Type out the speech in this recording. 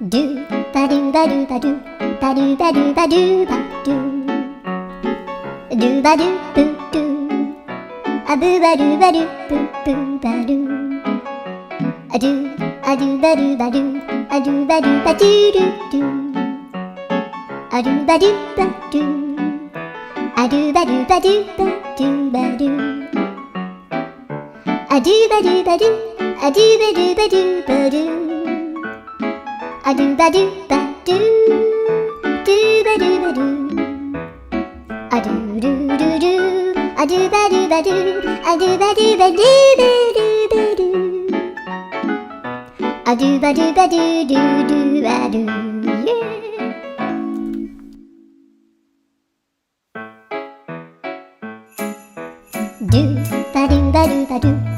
ドゥバドゥバドゥバドゥバドゥバドゥバドゥバドゥドゥバドゥブドゥアブバドゥバドゥブブバドゥアドゥアドゥバドゥバドゥアドゥバドゥバドゥドゥドゥアドゥバドゥバドゥアドゥバドゥバドゥバドゥバドゥアドゥバドゥバドゥアドゥバドゥバドゥバドゥアドゥバドゥバドゥドゥバドゥバドゥアドゥルルルアドゥバドゥバドゥアドゥバドゥバドゥバドゥバドゥアドゥバドゥバドゥドゥドゥバドゥドゥバドゥバドゥバドゥ